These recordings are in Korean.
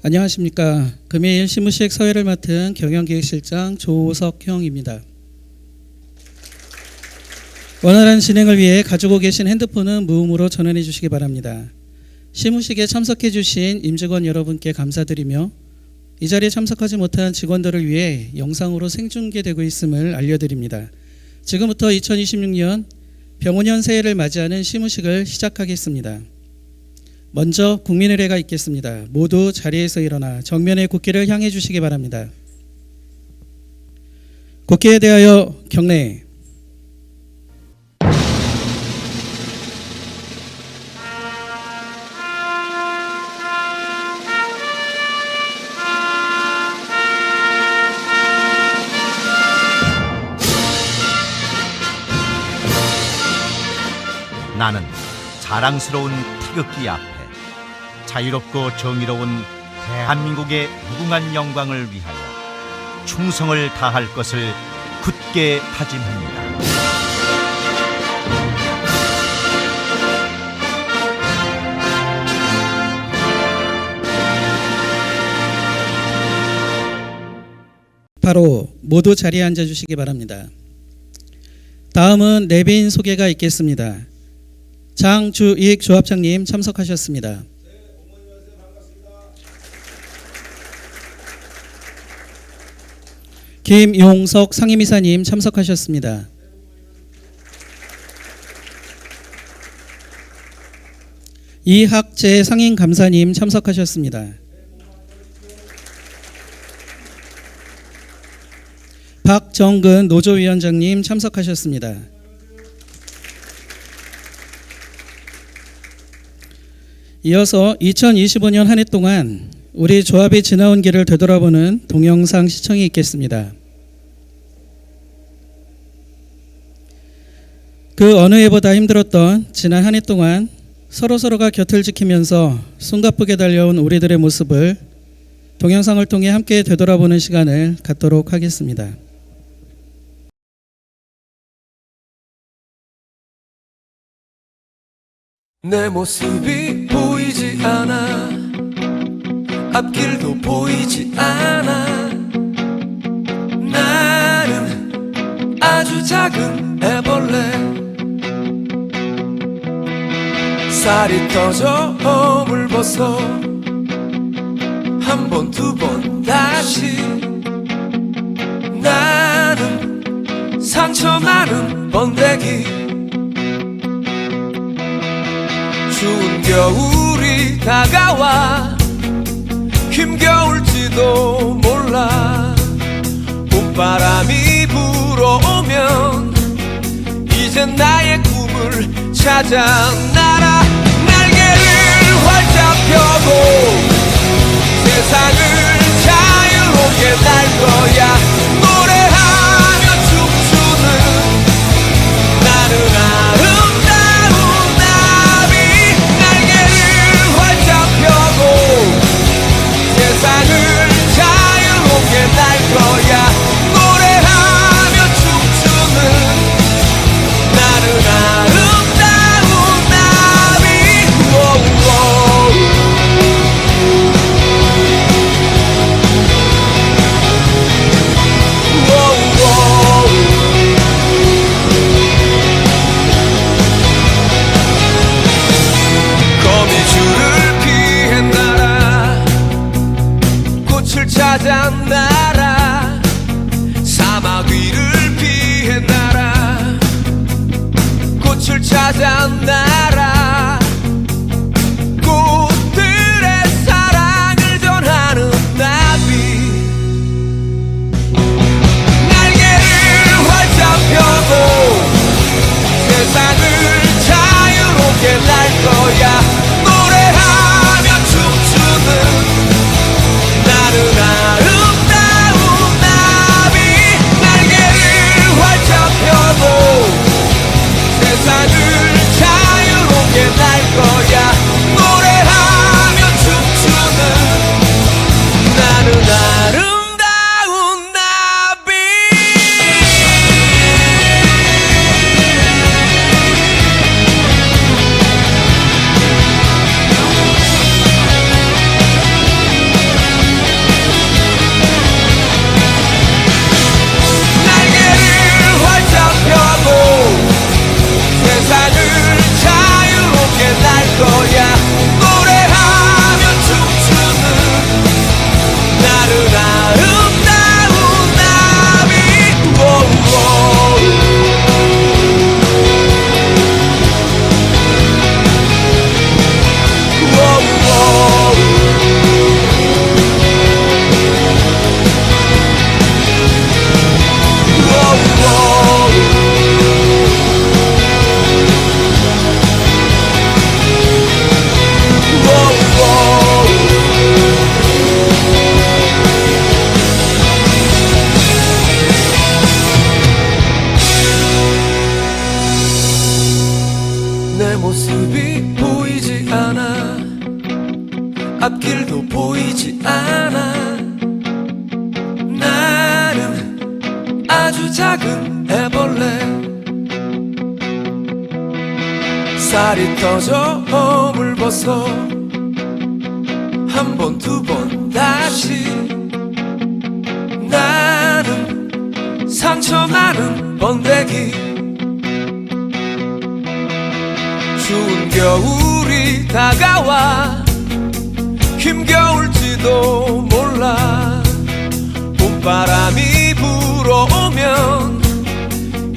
안녕하십니까. 금일 시무식 서회를 맡은 경영기획실장 조석형입니다. 원활한 진행을 위해 가지고 계신 핸드폰은 무음으로 전환해 주시기 바랍니다. 시무식에 참석해 주신 임직원 여러분께 감사드리며 이 자리에 참석하지 못한 직원들을 위해 영상으로 생중계되고 있음을 알려드립니다. 지금부터 2026년 병원년 새해를 맞이하는 시무식을 시작하겠습니다. 먼저 국민의례가 있겠습니다. 모두 자리에서 일어나 정면의 국기를 향해 주시기 바랍니다. 국기에 대하여 경례. 나는 자랑스러운 태극기 앞에 자유롭고 정의로운 대한민국의 무궁한 영광을 위하여 충성을 다할 것을 굳게 다짐합니다. 바로 모두 자리에 앉아주시기 바랍니다. 다음은 내빈 소개가 있겠습니다. 장주익 조합장님 참석하셨습니다. 김용석 상임이사님 참석하셨습니다. 이학재 상임감사님 참석하셨습니다. 박정근 노조위원장님 참석하셨습니다. 이어서 2025년 한 해 동안 우리 조합이 지나온 길을 되돌아보는 동영상 시청이 있겠습니다. 그 어느 해보다 힘들었던 지난 한 해 동안 서로가 곁을 지키면서 숨가쁘게 달려온 우리들의 모습을 동영상을 통해 함께 되돌아보는 시간을 갖도록 하겠습니다. 내 모습이 보이지 않아, 앞길도 보이지 않아. 나는 아주 작은 애벌레, 살이 터져 허물 벗어 한 번 두 번 다시. 나는 상처 많은 번데기, 추운 겨울이 다가와 힘겨울지도 몰라. 봄바람이 불어오면 이젠 나의 꿈을 찾아 날아. 날개를 활짝 펴고 세상을 자유롭게 날 거야. 노래하며 춤추는 나는 아름다운 나비. 날개를 활짝 펴고 세상을 자유롭게 날 거야. 노래하며 춤추는 나는 아름다운 나비. 거미줄을 피해 날아 꽃을 찾아 날아. 사막 위를 피해 날아 꽃을 찾아 날아. 꽃들의 사랑을 전하는 나비. 날개를 활짝 펴고 세상을 자유롭게 날 거야. 노래하며 춤추는 나는 아름다운 나비. 날개를 활짝 펴고 세상을 자유롭게 내 모습이 보이지 않아 앞길도 보이지 않아 나는 아주 작은 애벌레 살이 터져 허물 벗어 한 번 두 번 다시 나는 상처 많은 번데기 추운 겨울이 다가와 힘겨울지도 몰라 봄바람이 불어오면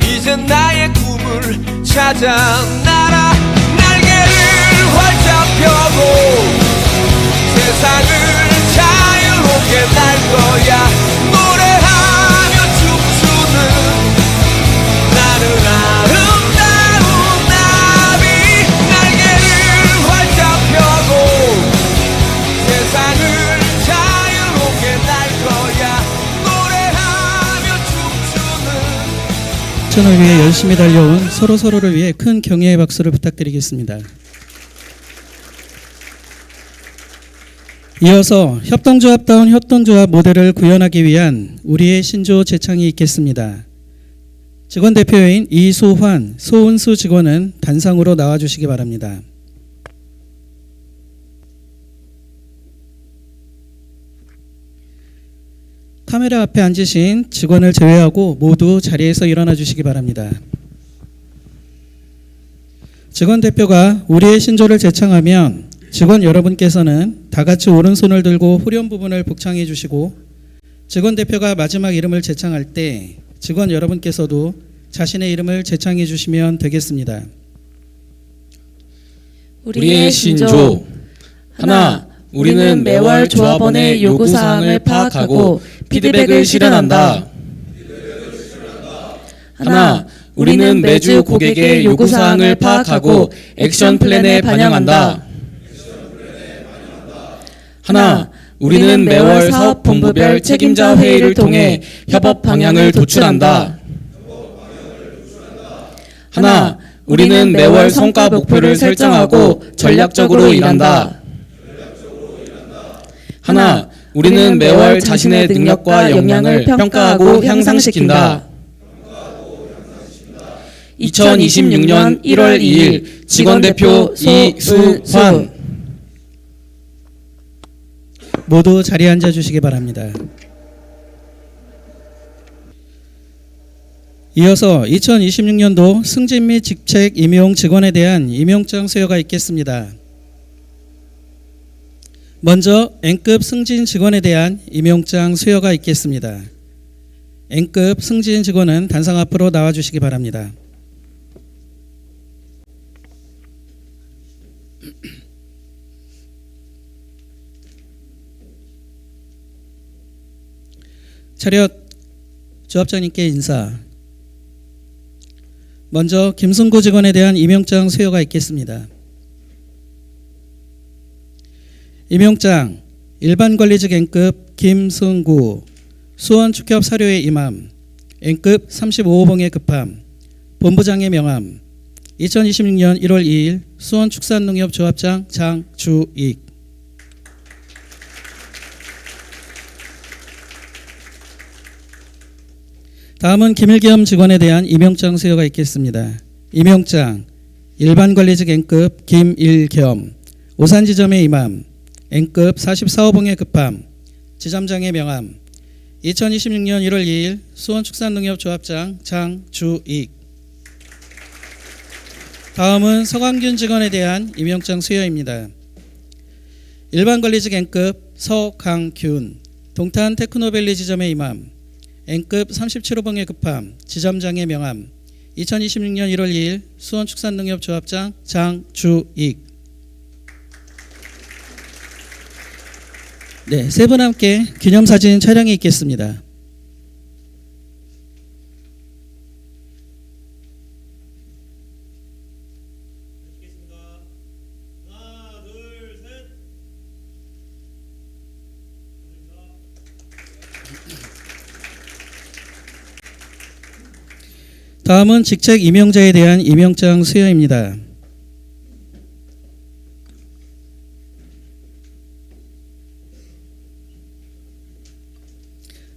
이젠 나의 꿈을 찾아 날아 날개를 활짝 펴고 세상을 자유롭게 날 거야 노래하며 춤추는 나는 아름다운 나비 날개를 활짝 펴고 세상을 자유롭게 날 거야 노래하며 춤추는 천을 위해 열심히 달려온 서로를 위해 큰 격려의 박수를 부탁드리겠습니다. 이어서 협동조합다운 협동조합 모델을 구현하기 위한 우리의 신조 제창이 있겠습니다. 직원 대표인 이소환, 소은수 직원은 단상으로 나와주시기 바랍니다. 카메라 앞에 앉으신 직원을 제외하고 모두 자리에서 일어나 주시기 바랍니다. 직원 대표가 우리의 신조를 제창하면 직원 여러분께서는 다 같이 오른손을 들고 후렴 부분을 복창해 주시고 직원 대표가 마지막 이름을 제창할 때 직원 여러분께서도 자신의 이름을 제창해 주시면 되겠습니다. 우리의 신조 하나, 우리는 매월 조합원의 요구사항을 파악하고 피드백을 실현한다. 하나, 우리는 매주 고객의 요구사항을 파악하고 액션 플랜에 반영한다. 하나, 우리는 매월 사업본부별 책임자 회의를 통해 협업 방향을 도출한다. 하나, 우리는 매월 성과 목표를 설정하고 전략적으로 일한다. 하나, 우리는 매월 자신의 능력과 역량을 평가하고 향상시킨다. 2026년 1월 2일 직원대표 이수환. 모두 자리에 앉아 주시기 바랍니다. 이어서 2026년도 승진 및 직책 임용 직원에 대한 임용장 수여가 있겠습니다. 먼저 N급 승진 직원에 대한 임용장 수여가 있겠습니다. N급 승진 직원은 단상 앞으로 나와 주시기 바랍니다. 차렷 조합장님께 인사. 먼저 김승구 직원에 대한 임용장 수여가 있겠습니다. 임용장 일반관리직 N급 김승구 수원축협 사료의 임함 N급 35호봉의 급함 본부장의 명함 2026년 1월 2일 수원축산농협조합장 장주익. 다음은 김일겸 직원에 대한 임용장 수여가 있겠습니다. 임용장 일반관리직 N급 김일겸 오산지점의 임함 N급 44호봉의 급함 지점장의 명함 2026년 1월 2일 수원축산농협조합장 장주익. 다음은 서광균 직원에 대한 임용장 수여입니다. 일반관리직 N급 서강균 동탄 테크노밸리 지점의 임함 N급 37호봉의 급함 지점장의 명함 2026년 1월 2일 수원축산농협조합장 장주익. 네, 세 분 함께 기념사진 촬영이 있겠습니다. 다음은 직책 임용자에 대한 임용장 수여입니다.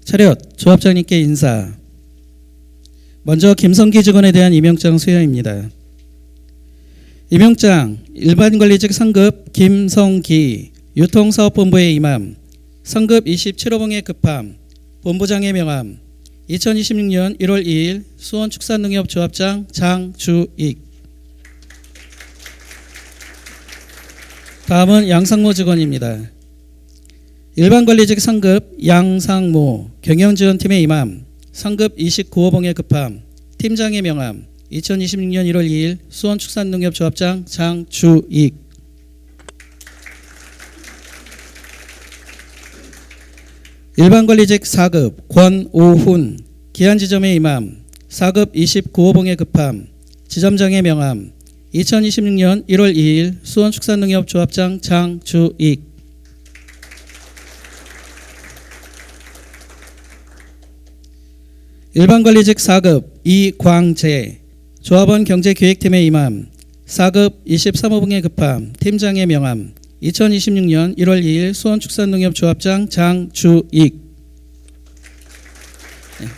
차렷. 조합장님께 인사. 먼저 김성기 직원에 대한 임명장 수여입니다. 임명장 일반관리직 상급 김성기 유통사업본부에 임함. 상급 27호봉에 급함. 본부장의 명함. 2026년 1월 2일 수원축산농협조합장 장주익. 다음은 양상모 직원입니다. 일반관리직 상급 양상모 경영지원팀에 임함. 상급 29호봉에 급함. 팀장의 명함. 2026년 1월 2일 수원축산농협조합장 장주익. 일반관리직 4급 권오훈 기안지점에 임함. 사급 29호봉에 급함. 지점장의 명함. 2026년 1월 2일 수원축산농협조합장 장주익. 일반관리직 4급 이광재 조합원 경제기획팀에 임함. 사급 23호봉에 급함. 팀장의 명함. 2026년 1월 2일 수원축산농협조합장 장주익.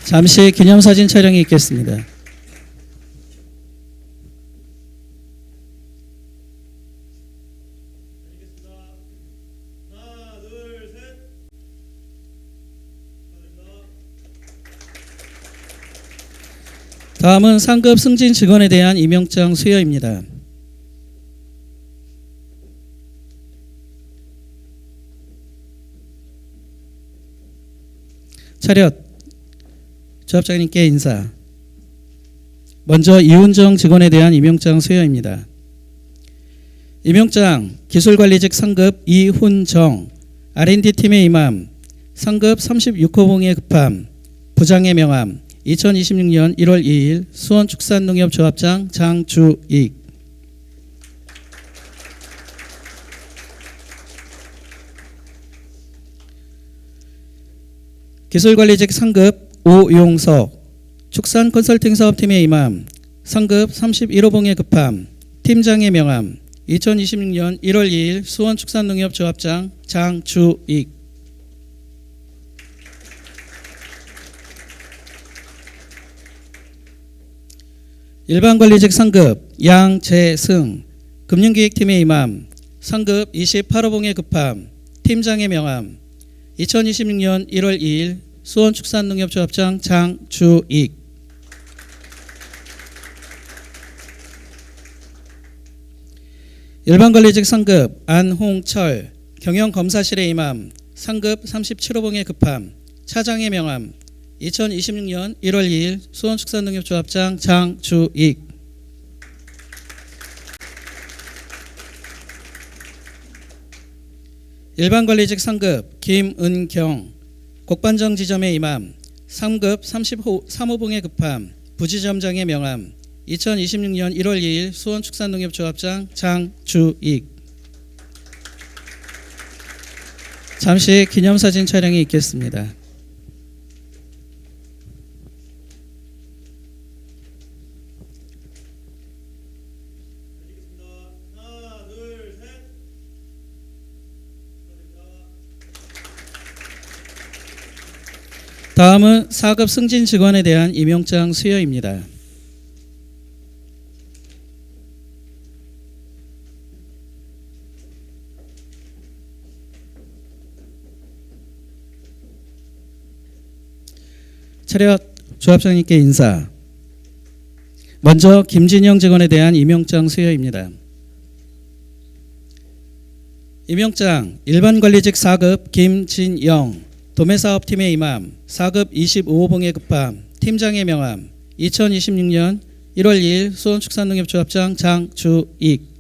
잠시 기념사진 촬영이 있겠습니다. 다음은 상급 승진 직원에 대한 임명장 수여입니다. 차렷. 조합장님께 인사. 먼저 이훈정 직원에 대한 임명장 수여입니다. 임명장 기술관리직 상급 이훈정 R&D팀에 임함. 상급 36호봉에 급함. 부장의 명함. 2026년 1월 2일 수원축산농협조합장 장주익. 기술관리직 상급 오용석 축산컨설팅사업팀에 임함. 상급 31호봉에 급함. 팀장의 명함. 2026년 1월 2일 수원축산농협조합장 장주익. 일반관리직 상급 양재승 금융기획팀에 임함. 상급 28호봉에 급함. 팀장의 명함. 2026년 1월 2일 수원축산농협조합장 장주익. 일반관리직 상급 안홍철 경영검사실에 임함. 상급 37호봉에 급함. 차장의 명함. 2026년 1월 2일 수원축산농협조합장 장주익. 일반관리직 상급 김은경 곡반정 지점에 임함. 상급 3호봉에 급함. 부지점장의 명함. 2026년 1월 2일 수원축산농협조합장 장주익. 잠시 기념사진 촬영이 있겠습니다. 다음은 4급 승진 직원에 대한 임명장 수여입니다. 차렷. 조합장님께 인사. 먼저 김진영 직원에 대한 임명장 수여입니다. 임명장 일반관리직 4급 김진영 도매사업팀에 임함. 사급 25호봉에 급함. 팀장의 명함. 2026년 1월 2일 수원축산농협조합장 장주익.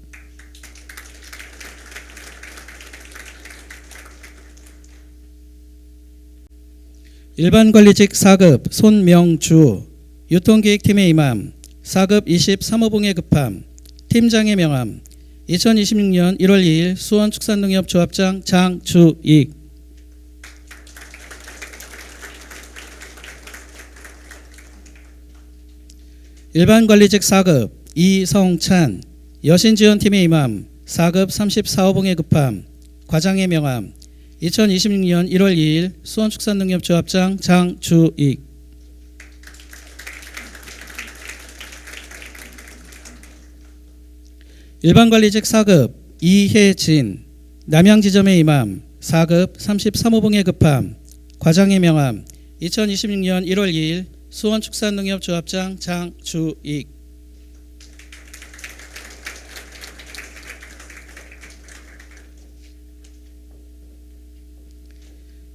일반관리직 4급 손명주 유통기획팀에 임함. 사급 23호봉에 급함. 팀장의 명함. 2026년 1월 2일 수원축산농협조합장 장주익. 일반관리직 4급 이성찬 여신지원팀에 임함. 사급 34호봉에 급함. 과장의 명함. 2026년 1월 2일 수원축산농협조합장 장주익. 일반관리직 4급 이혜진, 남양지점의 임함, 4급 33호봉의 급함, 과장의 명함, 2026년 1월 2일 수원축산농협조합장 장주익.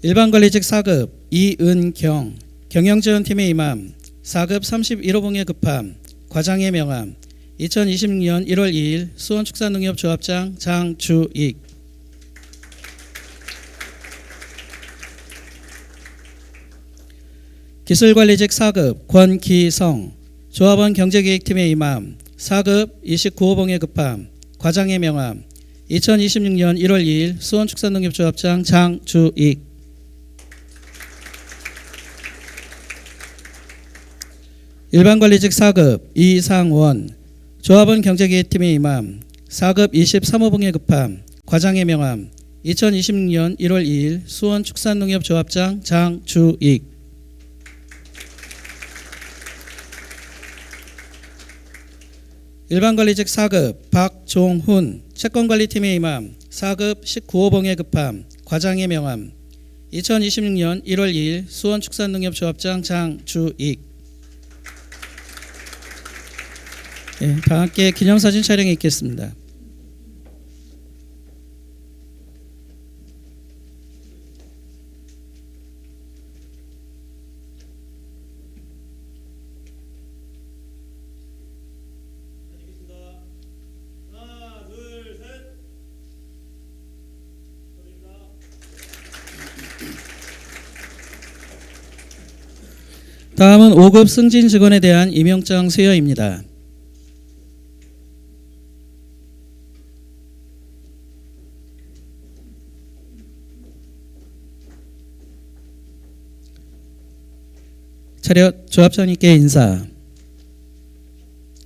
일반관리직 4급 이은경, 경영지원팀의 임함, 4급 31호봉의 급함, 과장의 명함, 2026년 1월 2일 수원축산농협조합장 장주익. 기술관리직 4급 권기성, 조합원 경제기획팀의 임함, 4급 29호봉의 급함, 과장의 명함, 2026년 1월 2일 수원축산농협조합장 장주익. 일반관리직 4급 이상원, 조합원 경제기획팀의 임함, 4급 23호봉의 급함, 과장의 명함, 2026년 1월 2일 수원축산농협조합장 장주익. 일반관리직 4급 박종훈, 채권관리팀의 임함, 4급 19호봉의 급함, 과장의 명함, 2026년 1월 2일 수원축산농협조합장 장주익. 다 함께 기념사진 촬영이 있겠습니다. 다음은 5급 승진 직원에 대한 임명장 수여입니다. 차렷. 조합장님께 인사.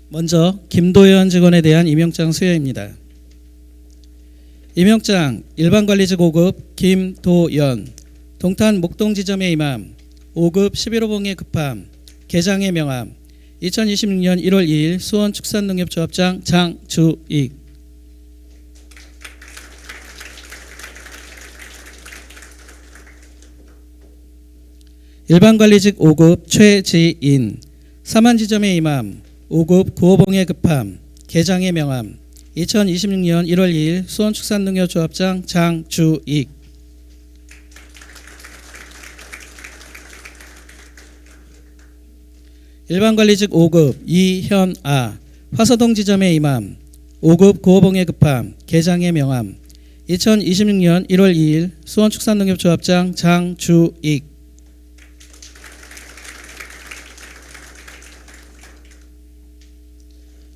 먼저 김도연 직원에 대한 임명장 수여입니다. 임명장 일반관리직 5급 김도연, 동탄 목동지점의 임함, 5급 11호봉의 급함, 계장의 명함, 2026년 1월 2일 수원축산농협조합장 장주익. 일반관리직 5급 최지인, 삼안지점의 임함, 5급 9호봉의 급함, 계장의 명함, 2026년 1월 2일 수원축산농협조합장 장주익. 일반관리직 5급 이현아, 화서동지점의 임함, 5급 9호봉의 급함, 계장의 명함, 2026년 1월 2일 수원축산농협조합장 장주익.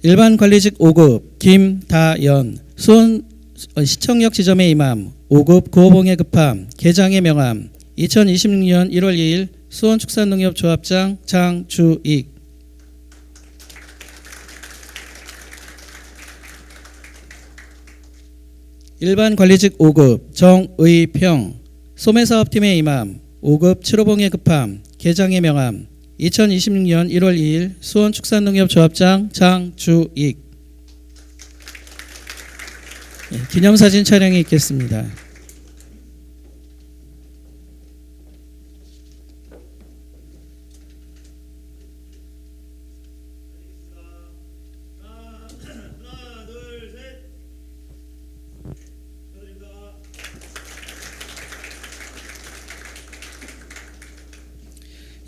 일반관리직 5급 김다연, 수원시청역 지점의 임함, 5급 9호봉의 급함, 계장의 명함, 2026년 1월 2일 수원축산농협조합장 장주익. 일반관리직 5급 정의평, 소매사업팀의 임함, 5급 7호봉의 급함, 계장의 명함, 2026년 1월 2일 수원축산농협조합장 장주익. 기념사진 촬영이 있겠습니다.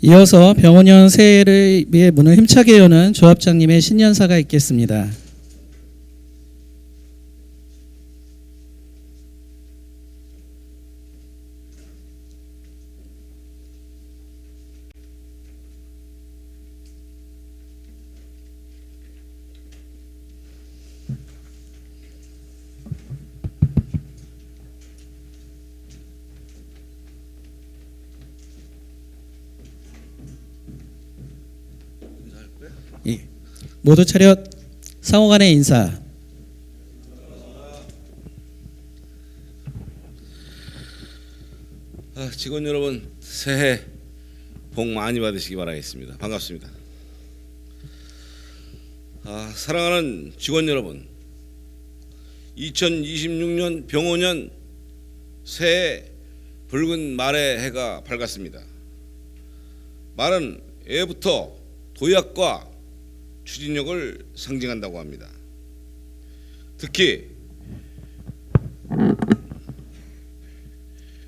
이어서 병원년 새해를 위해 문을 힘차게 여는 조합장님의 신년사가 있겠습니다. 모두 차렷. 상호간의 인사. 직원 여러분, 새해 복 많이 받으시기 바라겠습니다. 반갑습니다. 사랑하는 직원 여러분, 2026년 병오년 새해 붉은 말의 해가 밝았습니다. 말은 애부터 도약과 추진력을 상징한다고 합니다. 특히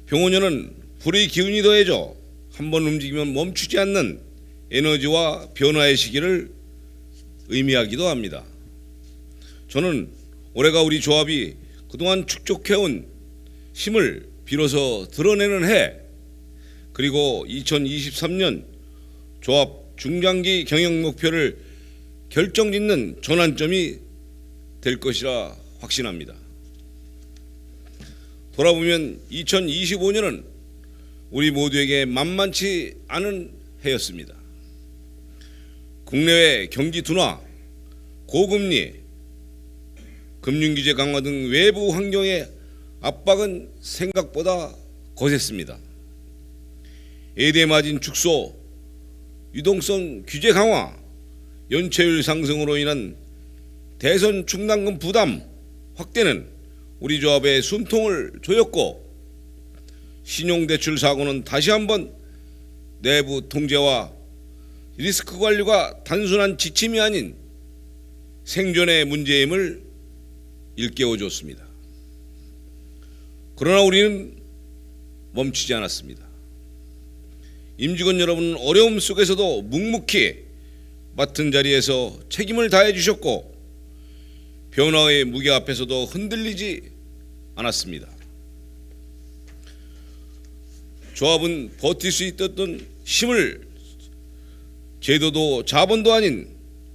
병오년은 불의 기운이 더해져 한번 움직이면 멈추지 않는 에너지와 변화의 시기를 의미하기도 합니다. 저는 올해가 우리 조합이 그동안 축적해온 힘을 비로소 드러내는 해, 그리고 2023년 조합 중장기 경영 목표를 결정짓는 전환점이 될 것이라 확신합니다. 돌아보면 2025년은 우리 모두에게 만만치 않은 해였습니다. 국내외 경기 둔화, 고금리, 금융규제 강화 등 외부 환경의 압박은 생각보다 거셌습니다. 예대 마진 축소, 유동성 규제 강화, 연체율 상승으로 인한 대선 충당금 부담 확대는 우리 조합의 숨통을 조였고, 신용대출 사고는 다시 한번 내부 통제와 리스크 관리가 단순한 지침이 아닌 생존의 문제임을 일깨워줬습니다. 그러나 우리는 멈추지 않았습니다. 임직원 여러분은 어려움 속에서도 묵묵히 맡은 자리에서 책임을 다해 주셨고, 변화의 무게 앞에서도 흔들리지 않았습니다. 조합은 버틸 수 있었던 힘을 제도도 자본도 아닌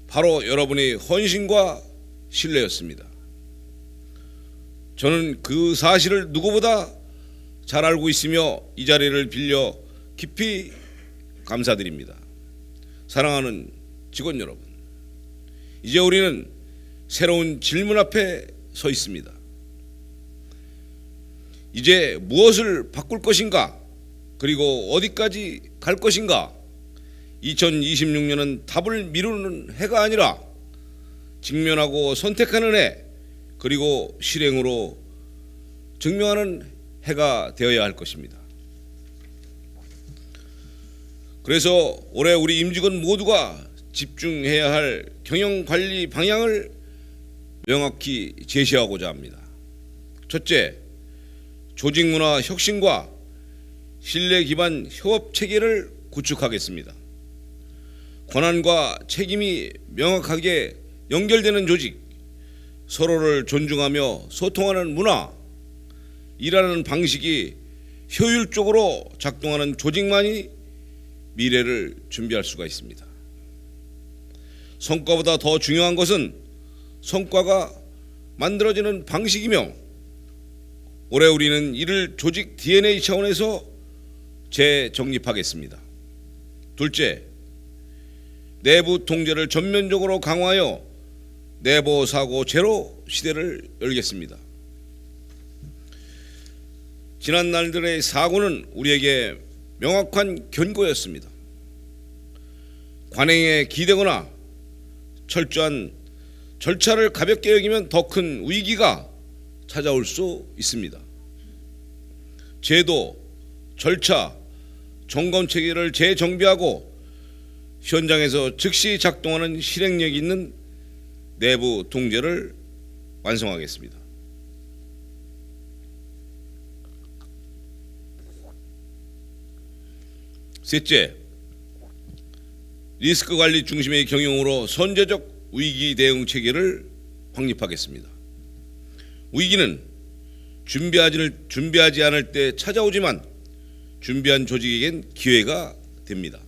바로 여러분의 헌신과 신뢰였습니다. 저는 그 사실을 누구보다 잘 알고 있으며 이 자리를 빌려 깊이 감사드립니다. 사랑하는 직원 여러분, 이제 우리는 새로운 질문 앞에 서 있습니다. 이제 무엇을 바꿀 것인가? 그리고 어디까지 갈 것인가? 2026년은 답을 미루는 해가 아니라 직면하고 선택하는 해, 그리고 실행으로 증명하는 해가 되어야 할 것입니다. 그래서 올해 우리 임직원 모두가 집중해야 할 경영관리 방향을 명확히 제시하고자 합니다. 첫째, 조직문화 혁신과 신뢰 기반 협업 체계를 구축하겠습니다. 권한과 책임이 명확하게 연결되는 조직, 서로를 존중하며 소통하는 문화, 일하는 방식이 효율적으로 작동하는 조직만이 미래를 준비할 수가 있습니다. 성과보다 더 중요한 것은 성과가 만들어지는 방식이며, 올해 우리는 이를 조직 DNA 차원에서 재정립하겠습니다. 둘째, 내부 통제를 전면적으로 강화하여 내부 사고 제로 시대를 열겠습니다. 지난 날들의 사고는 우리에게 명확한 경고였습니다. 관행에 기대거나 철저한 절차를 가볍게 여기면 더 큰 위기가 찾아올 수 있습니다. 제도, 절차, 점검 체계를 재정비하고 현장에서 즉시 작동하는 실행력 있는 내부 통제를 완성하겠습니다. 셋째, 리스크 관리 중심의 경영으로 선제적 위기 대응 체계를 확립하겠습니다. 위기는 준비하지 않을 때 찾아오지만 준비한 조직에겐 기회가 됩니다.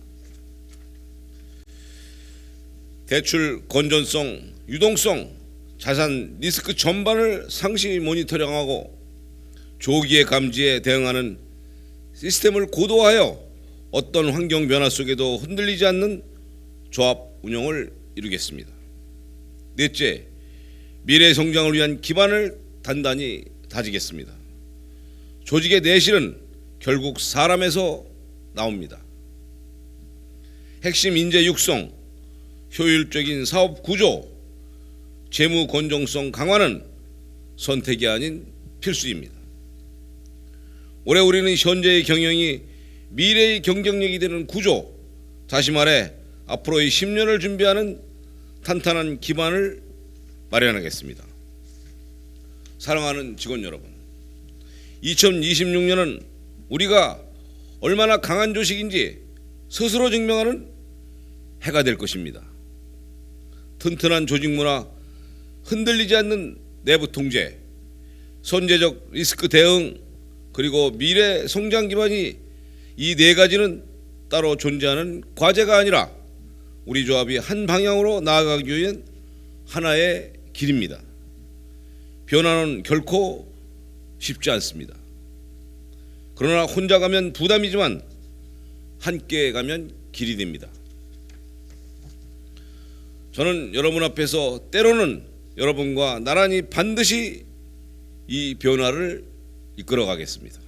대출 건전성, 유동성, 자산 리스크 전반을 상시 모니터링하고 조기에 감지에 대응하는 시스템을 고도화하여 어떤 환경 변화 속에도 흔들리지 않는 조합 운영을 이루겠습니다. 넷째, 미래 성장을 위한 기반을 단단히 다지겠습니다. 조직의 내실은 결국 사람에서 나옵니다. 핵심 인재 육성, 효율적인 사업 구조, 재무 건전성 강화는 선택이 아닌 필수입니다. 올해 우리는 현재의 경영이 미래의 경쟁력이 되는 구조, 다시 말해 앞으로의 10년을 준비하는 탄탄한 기반을 마련하겠습니다. 사랑하는 직원 여러분, 2026년은 우리가 얼마나 강한 조직인지 스스로 증명하는 해가 될 것입니다. 튼튼한 조직 문화, 흔들리지 않는 내부 통제, 선제적 리스크 대응, 그리고 미래 성장 기반이 이 네 가지는 따로 존재하는 과제가 아니라 우리 조합이 한 방향으로 나아가기 위한 하나의 길입니다. 변화는 결코 쉽지 않습니다. 그러나 혼자 가면 부담이지만 함께 가면 길이 됩니다. 저는 여러분 앞에서 때로는 여러분과 나란히 반드시 이 변화를 이끌어 가겠습니다.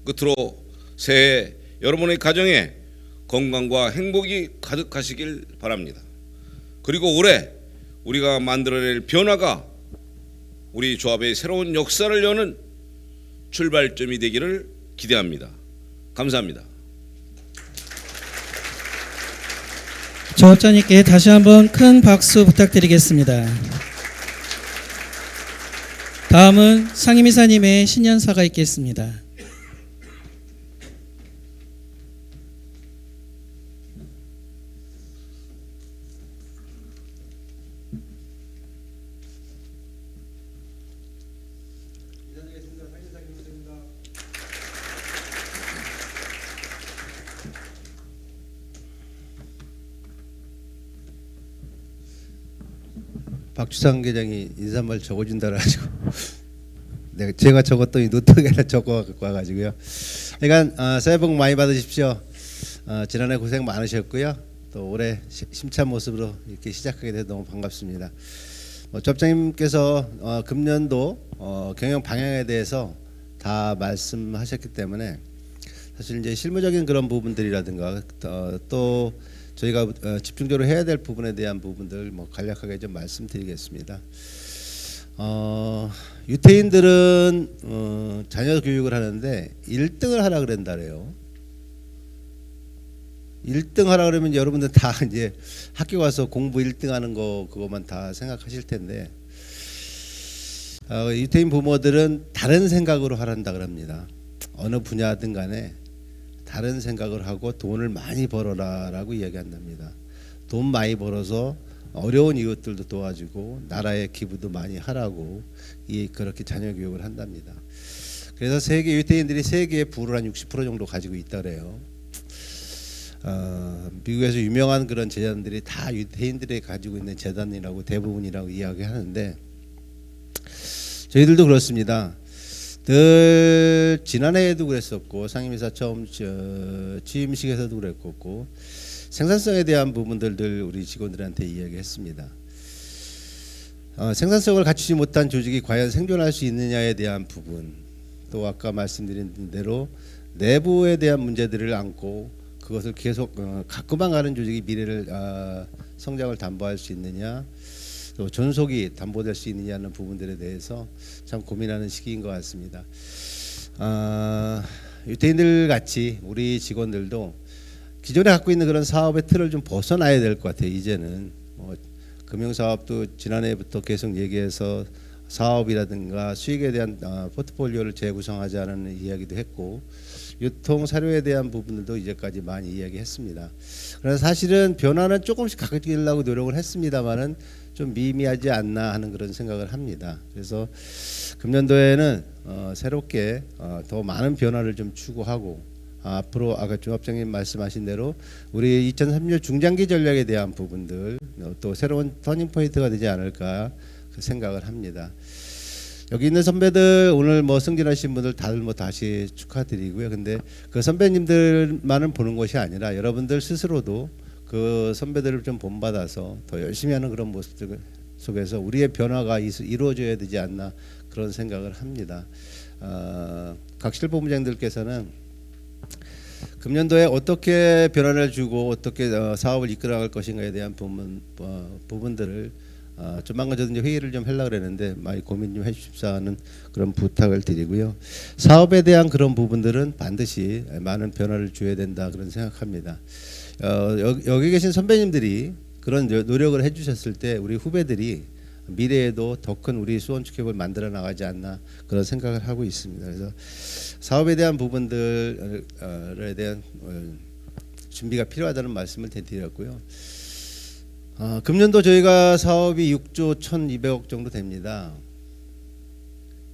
끝으로 새해 여러분의 가정에 건강과 행복이 가득하시길 바랍니다. 그리고 올해 우리가 만들어낼 변화가 우리 조합의 새로운 역사를 여는 출발점이 되기를 기대합니다. 감사합니다. 조합장님께 다시 한번 큰 박수 부탁드리겠습니다. 다음은 상임이사님의 신년사가 있겠습니다. 박주상 계장이 인사말 적어준다 그래가지고 제가 적었더니 노트에다 적어 갖고 와가지고요. 그러니까 새해 복 많이 받으십시오. 지난해 고생 많으셨고요. 또 올해 심찬 모습으로 이렇게 시작하게 돼서 너무 반갑습니다. 조합장님께서 금년도 경영 방향에 대해서 다 말씀하셨기 때문에 사실 이제 실무적인 그런 부분들이라든가 또 저희가 집중적으로 해야 될 부분에 대한 부분들 간략하게 좀 말씀드리겠습니다. 유태인들은 자녀 교육을 하는데 1등을 하라 그런다 그래요. 1등 하라 그러면 여러분들 다 이제 학교 가서 공부 1등 하는 거 그것만 다 생각하실 텐데 유태인 부모들은 다른 생각으로 하란다 그럽니다. 어느 분야든 간에 다른 생각을 하고 돈을 많이 벌어라라고 이야기한답니다. 돈 많이 벌어서 어려운 이웃들도 도와주고 나라의 기부도 많이 하라고 그렇게 자녀 교육을 한답니다. 그래서 세계 유태인들이 세계의 부를 한 60% 정도 가지고 있다 그래요. 미국에서 유명한 그런 재단들이 다 유태인들이 가지고 있는 재단이라고 대부분이라고 이야기하는데 저희들도 그렇습니다. 늘 지난해에도 그랬었고 상임이사 처음 취임식에서도 그랬고 생산성에 대한 부분들 늘 우리 직원들한테 이야기했습니다. 생산성을 갖추지 못한 조직이 과연 생존할 수 있느냐에 대한 부분, 또 아까 말씀드린 대로 내부에 대한 문제들을 안고 그것을 계속 갖고만 가는 조직이 미래를 성장을 담보할 수 있느냐, 또 존속이 담보될 수 있느냐는 부분들에 대해서 참 고민하는 시기인 것 같습니다. 유태인들 같이 우리 직원들도 기존에 갖고 있는 그런 사업의 틀을 좀 벗어나야 될 것 같아요. 이제는 금융사업도 지난해부터 계속 얘기해서 사업이라든가 수익에 대한 포트폴리오를 재구성하자는 이야기도 했고 유통 사료에 대한 부분들도 이제까지 많이 이야기했습니다. 그래서 사실은 변화는 조금씩 가져가려고 노력을 했습니다만은 좀 미미하지 않나 하는 그런 생각을 합니다. 그래서 금년도에는 새롭게 더 많은 변화를 좀 추구하고 앞으로 아까 조합장님 말씀하신 대로 우리 2030년 중장기 전략에 대한 부분들 또 새로운 터닝 포인트가 되지 않을까 그 생각을 합니다. 여기 있는 선배들 오늘 승진하신 분들 다들 다시 축하드리고요. 근데 그 선배님들만은 보는 것이 아니라 여러분들 스스로도 그 선배들을 좀 본받아서 더 열심히 하는 그런 모습들 속에서 우리의 변화가 이루어져야 되지 않나 그런 생각을 합니다. 각 실무부장들께서는 금년도에 어떻게 변화를 주고 어떻게 사업을 이끌어갈 것인가에 대한 부분들을 조만간 저도 이제 회의를 좀 하려고 그랬는데 많이 고민 좀 해주십사 하는 그런 부탁을 드리고요. 사업에 대한 그런 부분들은 반드시 많은 변화를 줘야 된다 그런 생각합니다. 여기 계신 선배님들이 그런 노력을 해주셨을 때 우리 후배들이 미래에도 더 큰 우리 수원축협을 만들어 나가지 않나 그런 생각을 하고 있습니다. 그래서 사업에 대한 부분들에 대한 준비가 필요하다는 말씀을 드렸고요. 금년도 저희가 사업이 6조 1,200억 정도 됩니다.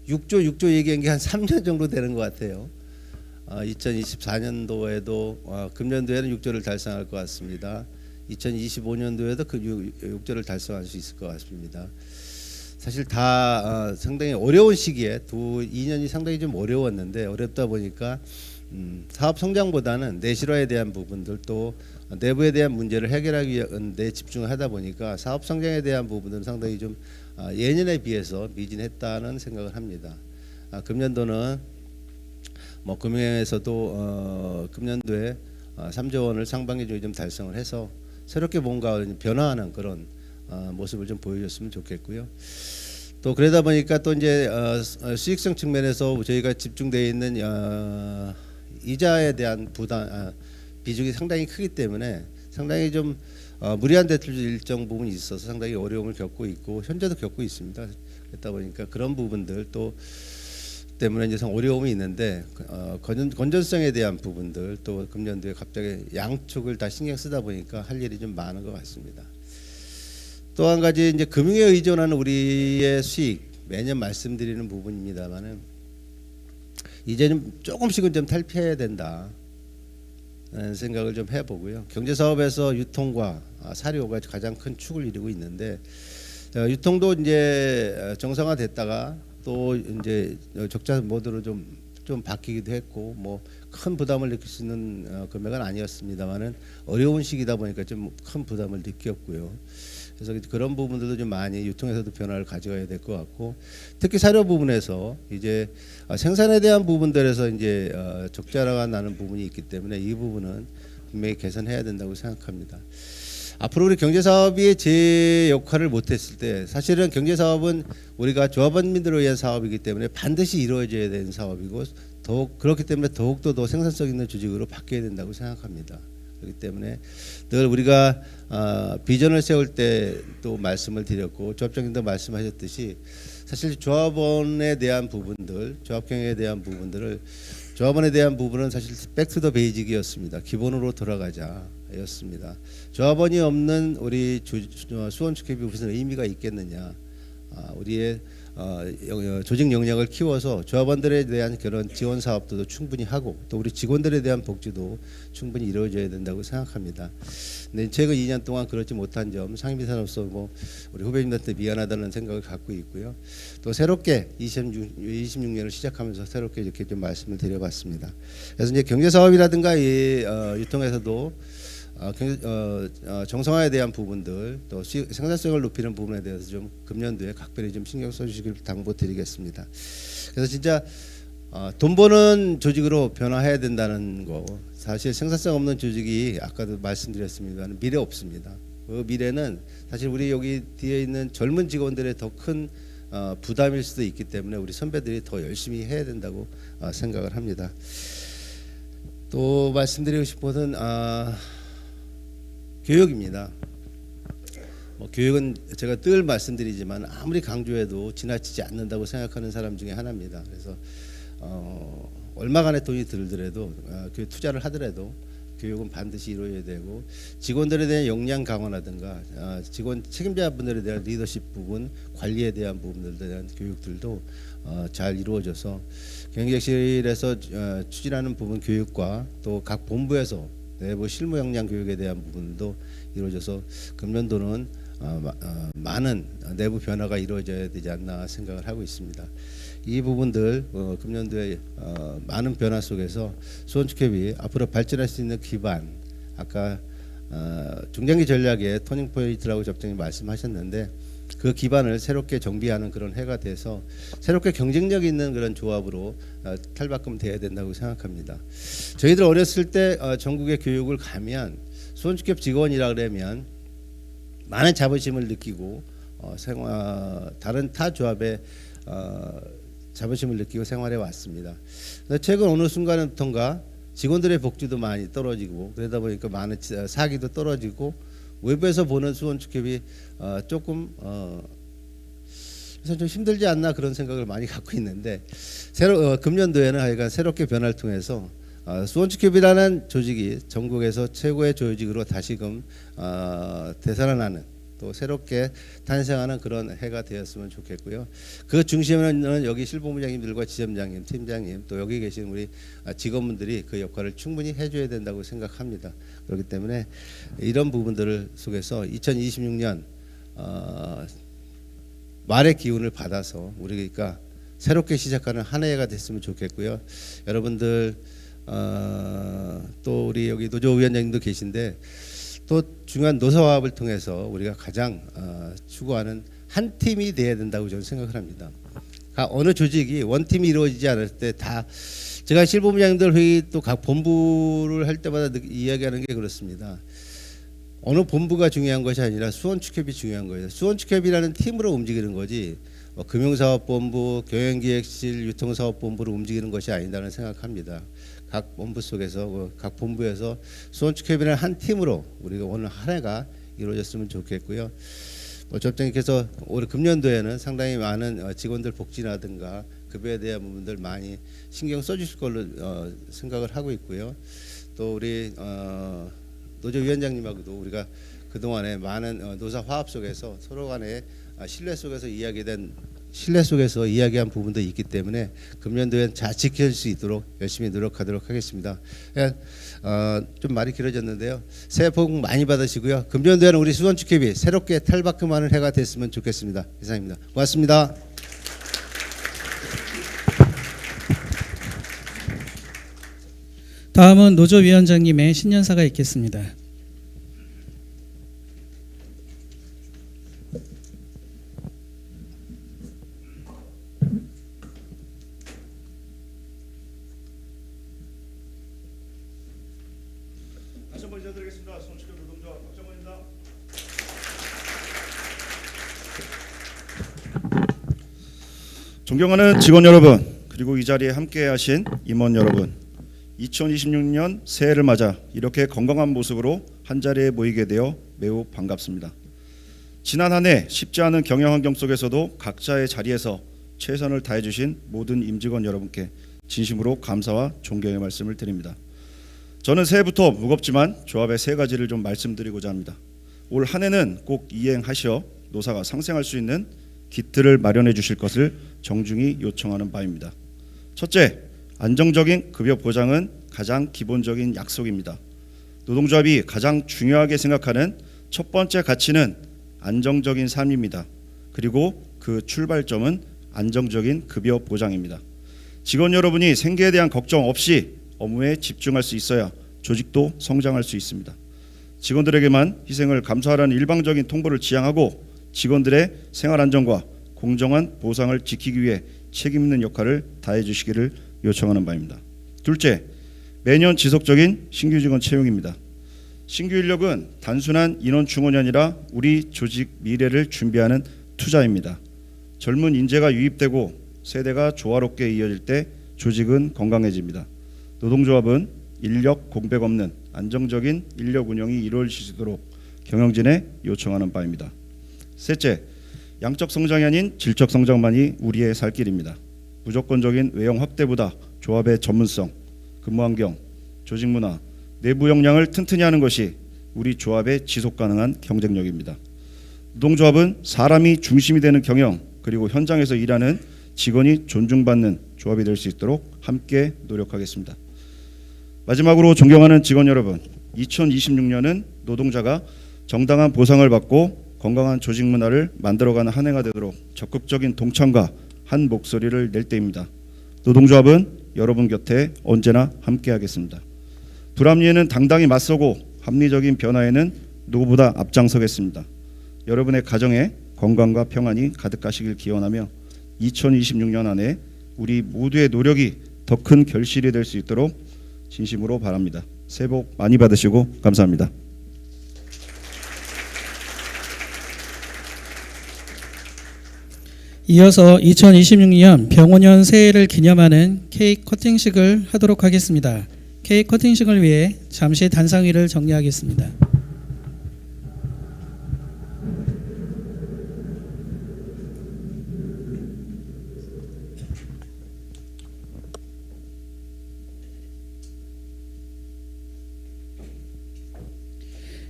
6조 얘기한 게 한 3년 정도 되는 것 같아요. 2024년도에도 금년도에는 6조를 달성할 것 같습니다. 2025년도에도 그 6조를 달성할 수 있을 것 같습니다. 사실 다 상당히 어려운 시기에 2년이 상당히 좀 어려웠는데 어렵다 보니까 사업 성장보다는 내실화에 대한 부분들 또 내부에 대한 문제를 해결하기 위한 데 집중을 하다 보니까 사업 성장에 대한 부분들은 상당히 좀 예년에 비해서 미진했다는 생각을 합니다. 금년도는 뭐 금융에서도 금년도에 3조 원을 상반기 중에 좀 달성을 해서 새롭게 뭔가 변화하는 그런 모습을 좀 보여줬으면 좋겠고요. 또 그러다 보니까 또 이제 수익성 측면에서 저희가 집중되어 있는 이자에 대한 부담 비중이 상당히 크기 때문에 상당히 좀 무리한 대출 일정 부분이 있어서 상당히 어려움을 겪고 있고 현재도 겪고 있습니다. 그렇다 보니까 그런 부분들 또 때문에 이제 어려움이 있는데 건전성에 대한 부분들 또 금년도에 갑자기 양쪽을 다 신경 쓰다 보니까 할 일이 좀 많은 것 같습니다. 또 한 가지 이제 금융에 의존하는 우리의 수익 매년 말씀드리는 부분입니다만은 이제 좀 조금씩은 좀 탈피해야 된다. 생각을 좀 해보고요. 경제사업에서 유통과 사료가 가장 큰 축을 이루고 있는데 유통도 이제 정상화됐다가 또 이제 적자 모드로 좀 바뀌기도 했고 뭐 큰 부담을 느낄 수 있는 금액은 아니었습니다만은 어려운 시기다 보니까 좀 큰 부담을 느꼈고요. 그래서 그런 부분들도 좀 많이 유통에서도 변화를 가져가야 될 것 같고 특히 사료 부분에서 이제 생산에 대한 부분들에서 이제 적자가 나는 부분이 있기 때문에 이 부분은 분명히 개선해야 된다고 생각합니다. 앞으로 우리 경제사업이 제 역할을 못했을 때 사실은 경제사업은 우리가 조합원민들을 위한 사업이기 때문에 반드시 이루어져야 되는 사업이고 더욱 그렇기 때문에 더욱더 더 생산성 있는 조직으로 바뀌어야 된다고 생각합니다. 그렇기 때문에 늘 우리가 비전을 세울 때 또 말씀을 드렸고 조합장님도 말씀하셨듯이 사실 조합원에 대한 부분들 조합경영에 대한 부분들을 조합원에 대한 부분은 사실 백투더 베이직이었습니다. 기본으로 돌아가자 였습니다. 조합원이 없는 우리 수원축협이 무슨 의미가 있겠느냐. 우리의 조직 역량을 키워서 조합원들에 대한 그런 지원 사업도 충분히 하고 또 우리 직원들에 대한 복지도 충분히 이루어져야 된다고 생각합니다. 근데 최근 2년 동안 그렇지 못한 점 상임이사로서 뭐 우리 후배님들한테 미안하다는 생각을 갖고 있고요. 또 새롭게 26년을 시작하면서 새롭게 이렇게 좀 말씀을 드려봤습니다. 그래서 이제 경제사업이라든가 유통에서도 정성화에 대한 부분들 또 생산성을 높이는 부분에 대해서 좀 금년도에 각별히 좀 신경 써주시길 당부드리겠습니다. 그래서 진짜 돈 버는 조직으로 변화해야 된다는 거 사실 생산성 없는 조직이 아까도 말씀드렸습니다만 미래 없습니다. 그 미래는 사실 우리 여기 뒤에 있는 젊은 직원들의 더 큰 부담일 수도 있기 때문에 우리 선배들이 더 열심히 해야 된다고 생각을 합니다. 또 말씀드리고 싶은 것은 교육입니다. 교육은 제가 늘 말씀드리지만 아무리 강조해도 지나치지 않는다고 생각하는 사람 중에 하나입니다. 그래서 얼마간의 돈이 들더라도 교육 투자를 하더라도 교육은 반드시 이루어야 되고 직원들에 대한 역량 강화라든가 직원 책임자분들에 대한 리더십 부분 관리에 대한 부분들에 대한 교육들도 잘 이루어져서 경영실에서 추진하는 부분 교육과 또 각 본부에서 내부 실무 역량 교육에 대한 부분도 이루어져서 금년도는 많은 내부 변화가 이루어져야 되지 않나 생각을 하고 있습니다. 이 부분들 금년도에 많은 변화 속에서 수원축협이 앞으로 발전할 수 있는 기반 아까 중장기 전략의 터닝 포인트라고 접장님 말씀하셨는데 그 기반을 새롭게 정비하는 그런 해가 돼서 새롭게 경쟁력 있는 그런 조합으로 탈바꿈돼야 된다고 생각합니다. 저희들 어렸을 때 전국의 교육을 가면 수원축협 직원이라 그러면 많은 자부심을 느끼고 다른 타 조합에 자부심을 느끼고 생활해 왔습니다. 최근 어느 순간부터인가 직원들의 복지도 많이 떨어지고 그러다 보니까 많은 사기도 떨어지고 외부에서 보는 수원축협이 조금 그래서 좀 힘들지 않나 그런 생각을 많이 갖고 있는데 금년도에는 하여간 새롭게 변화를 통해서 수원축협이라는 조직이 전국에서 최고의 조직으로 다시금 되살아나는 또 새롭게 탄생하는 그런 해가 되었으면 좋겠고요. 그 중심에는 여기 실무부장님들과 지점장님, 팀장님 또 여기 계신 우리 직원분들이 그 역할을 충분히 해줘야 된다고 생각합니다. 그렇기 때문에 이런 부분들을 속에서 2026년 말의 기운을 받아서 우리가 새롭게 시작하는 한 해가 됐으면 좋겠고요. 여러분들 또 우리 여기 노조위원장님도 계신데 또 중요한 노사화합을 통해서 우리가 가장 추구하는 한 팀이 돼야 된다고 저는 생각을 합니다. 어느 조직이 원팀이 이루어지지 않을 때 다 제가 실무부장님들 회의 또 각 본부를 할 때마다 이야기하는 게 그렇습니다. 어느 본부가 중요한 것이 아니라 수원축협이 중요한 거예요. 수원축협이라는 팀으로 움직이는 거지 금융사업본부, 경영기획실, 유통사업본부로 움직이는 것이 아니다는 생각합니다. 각 본부 속에서 각 본부에서 수원축협이라는 한 팀으로 우리가 오늘 한 해가 이루어졌으면 좋겠고요. 접장님께서 올해 금년도에는 상당히 많은 직원들 복지라든가 급여에 대한 부분들 많이 신경 써주실 걸로 생각을 하고 있고요. 또 우리 노조위원장님하고도 우리가 그동안에 많은 노사 화합 속에서 서로 간에 신뢰 속에서 이야기한 부분도 있기 때문에 금년도엔 잘 지킬 수 있도록 열심히 노력하도록 하겠습니다. 좀 말이 길어졌는데요. 새해 복 많이 받으시고요. 금년도에는 우리 수원축협이 새롭게 탈바꿈하는 해가 됐으면 좋겠습니다. 이상입니다. 고맙습니다. 다음은 노조위원장님의 신년사가 있겠습니다. 다시 한번 인사드리겠습니다. 수원축협 노동조합 박정원입니다. 존경하는 직원 여러분, 그리고 이 자리에 함께하신 임원 여러분, 2026년 새해를 맞아 이렇게 건강한 모습으로 한자리에 모이게 되어 매우 반갑습니다. 지난 한 해 쉽지 않은 경영 환경 속에서도 각자의 자리에서 최선을 다해 주신 모든 임직원 여러분께 진심으로 감사와 존경의 말씀을 드립니다. 저는 새해부터 무겁지만 조합의 세 가지를 좀 말씀드리고자 합니다. 올 한 해는 꼭 이행하시어 노사가 상생할 수 있는 기틀을 마련해 주실 것을 정중히 요청하는 바입니다. 첫째, 안정적인 급여 보장은 가장 기본적인 약속입니다. 노동조합이 가장 중요하게 생각하는 첫 번째 가치는 안정적인 삶입니다. 그리고 그 출발점은 안정적인 급여 보장입니다. 직원 여러분이 생계에 대한 걱정 없이 업무에 집중할 수 있어야 조직도 성장할 수 있습니다. 직원들에게만 희생을 감수하라는 일방적인 통보를 지향하고 직원들의 생활 안정과 공정한 보상을 지키기 위해 책임 있는 역할을 다해 주시기를 요청하는 바입니다. 둘째, 매년 지속적인 신규 직원 채용입니다. 신규 인력은 단순한 인원 충원이 아니라 우리 조직 미래를 준비하는 투자입니다. 젊은 인재가 유입되고 세대가 조화롭게 이어질 때 조직은 건강해집니다. 노동조합은 인력 공백 없는 안정적인 인력 운영이 이루어지도록 경영진에 요청하는 바입니다. 셋째, 양적 성장이 아닌 질적 성장만이 우리의 살 길입니다. 무조건적인 외형 확대보다 조합의 전문성, 근무 환경, 조직 문화, 내부 역량을 튼튼히 하는 것이 우리 조합의 지속 가능한 경쟁력입니다. 노동조합은 사람이 중심이 되는 경영, 그리고 현장에서 일하는 직원이 존중받는 조합이 될 수 있도록 함께 노력하겠습니다. 마지막으로 존경하는 직원 여러분, 2026년은 노동자가 정당한 보상을 받고 건강한 조직 문화를 만들어가는 한 해가 되도록 적극적인 동참과 한 목소리를 낼 때입니다. 노동조합은 여러분 곁에 언제나 함께하겠습니다. 불합리에는 당당히 맞서고 합리적인 변화에는 누구보다 앞장서겠습니다. 여러분의 가정에 건강과 평안이 가득하시길 기원하며 2026년 안에 우리 모두의 노력이 더 큰 결실이 될 수 있도록 진심으로 바랍니다. 새해 복 많이 받으시고 감사합니다. 이어서 2026년 병원년 새해를 기념하는 케이크 커팅식을 하도록 하겠습니다. 케이크 커팅식을 위해 잠시 단상위를 정리하겠습니다.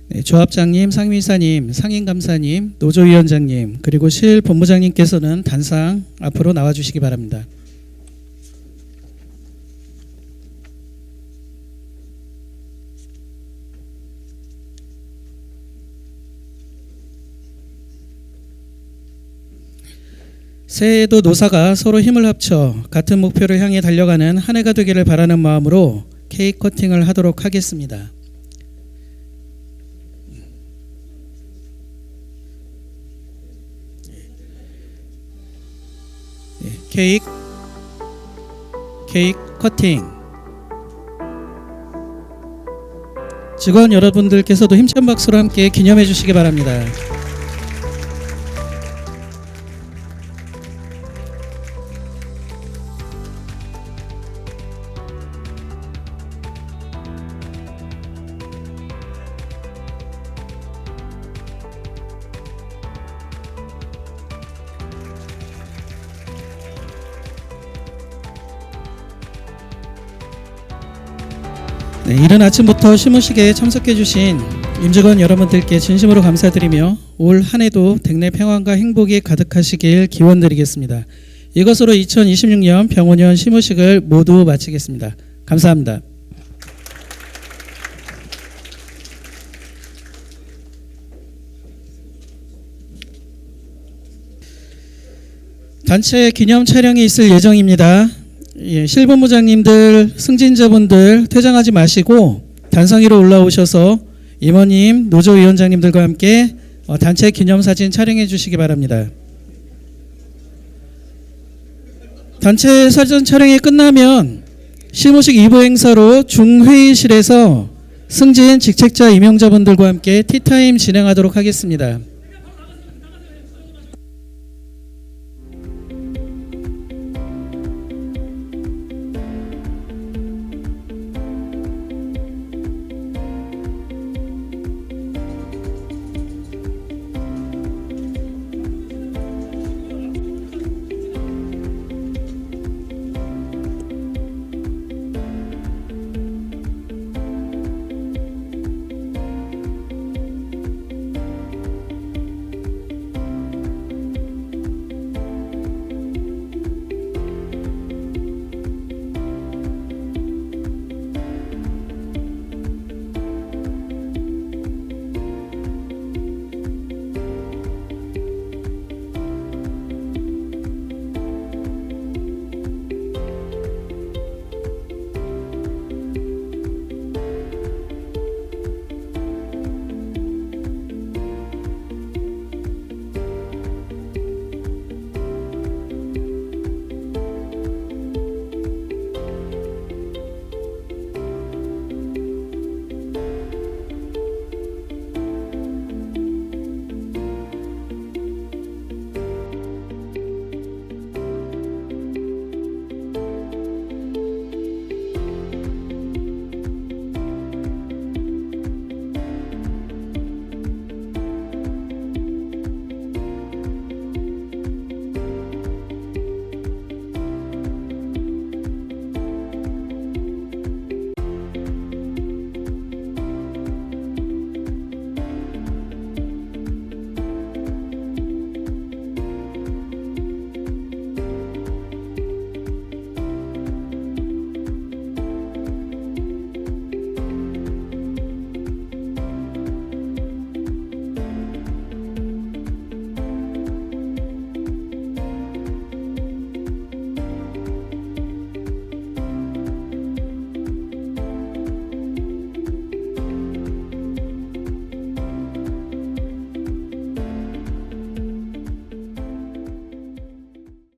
네, 조합장님, 상임이사님, 상임감사님, 노조위원장님, 그리고 실본부장님께서는 단상 앞으로 나와주시기 바랍니다. 새해에도 노사가 서로 힘을 합쳐 같은 목표를 향해 달려가는 한 해가 되기를 바라는 마음으로 케이크 커팅을 하도록 하겠습니다. 케이크 커팅. 직원 여러분들께서도 힘찬 박수로 함께 기념해 주시기 바랍니다. 네, 이른 아침부터 시무식에 참석해 주신 임직원 여러분들께 진심으로 감사드리며 올 한 해도 댁내 평안과 행복이 가득하시길 기원드리겠습니다. 이것으로 2026년 병원년 시무식을 모두 마치겠습니다. 감사합니다. 단체 기념 촬영이 있을 예정입니다. 예, 실본부장님들, 승진자분들 퇴장하지 마시고 단상 위로 올라오셔서 임원님, 노조위원장님들과 함께 단체 기념사진 촬영해 주시기 바랍니다. 단체 사진 촬영이 끝나면 실무식 2부 행사로 중회의실에서 승진 직책자 임용자분들과 함께 티타임 진행하도록 하겠습니다.